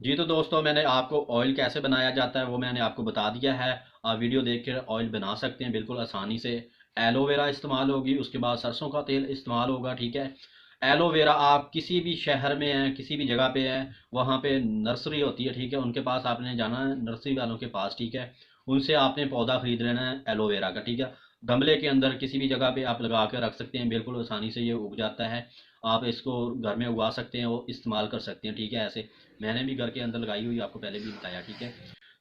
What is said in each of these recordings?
जी तो दोस्तों, मैंने आपको ऑयल कैसे बनाया जाता है वो मैंने आपको बता दिया है। आप वीडियो देख कर ऑयल बना सकते हैं बिल्कुल आसानी से। एलोवेरा इस्तेमाल होगी, उसके बाद सरसों का तेल इस्तेमाल होगा, ठीक है। एलोवेरा आप किसी भी शहर में हैं, किसी भी जगह पे हैं, वहाँ पे नर्सरी होती है, ठीक है, उनके पास आपने जाना है, नर्सरी वालों के पास, ठीक है। उनसे आपने पौधा खरीद लेना है एलोवेरा का, ठीक है। गमले के अंदर किसी भी जगह पे आप लगा के रख सकते हैं, बिल्कुल आसानी से ये उग जाता है। आप इसको घर में उगा सकते हैं, वो इस्तेमाल कर सकते हैं, ठीक है। ऐसे मैंने भी घर के अंदर लगाई हुई, आपको पहले भी बताया, ठीक है।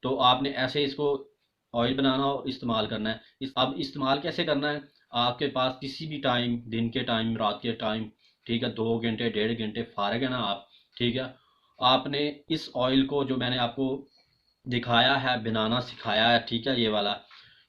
तो आपने ऐसे इसको ऑयल बनाना और इस्तेमाल करना है। अब इस्तेमाल कैसे करना है? आपके पास किसी भी टाइम, दिन के टाइम, रात के टाइम, ठीक है, 2 घंटे 1.5 घंटे फारग है ना आप, ठीक है। आपने इस ऑयल को जो मैंने आपको दिखाया है, बनाना सिखाया है, ठीक है,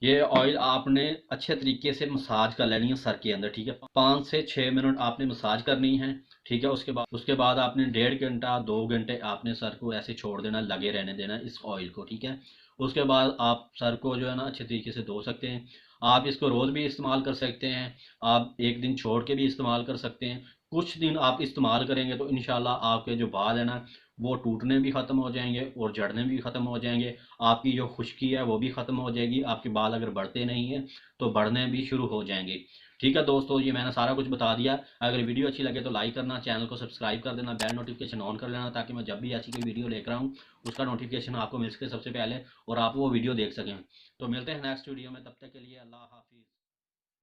ये ऑयल आपने अच्छे तरीके से मसाज कर लेनी है सर के अंदर, ठीक है। 5 से 6 मिनट आपने मसाज करनी है, ठीक है। उसके बाद आपने 1.5 घंटा 2 घंटे आपने सर को ऐसे छोड़ देना, लगे रहने देना इस ऑयल को, ठीक है। उसके बाद आप सर को जो है ना अच्छे तरीके से धो सकते हैं। आप इसको रोज़ भी इस्तेमाल कर सकते हैं, आप एक दिन छोड़ के भी इस्तेमाल कर सकते हैं। कुछ दिन आप इस्तेमाल करेंगे तो इंशाल्लाह आपके जो बाल है ना, वो टूटने भी ख़त्म हो जाएंगे और झड़ने भी ख़त्म हो जाएंगे। आपकी जो खुश्की है वो भी ख़त्म हो जाएगी। आपके बाल अगर बढ़ते नहीं हैं तो बढ़ने भी शुरू हो जाएंगे। ठीक है दोस्तों, ये मैंने सारा कुछ बता दिया। अगर वीडियो अच्छी लगे तो लाइक करना, चैनल को सब्सक्राइब कर देना, बेल नोटिफिकेशन ऑन कर लेना, ताकि मैं जब भी ऐसी कोई वीडियो लेकर आऊँ उसका नोटिफिकेशन आपको मिल सके सबसे पहले और आप वो वीडियो देख सकें। तो मिलते हैं नेक्स्ट वीडियो में, तब तक के लिए अल्लाह हाफिज़।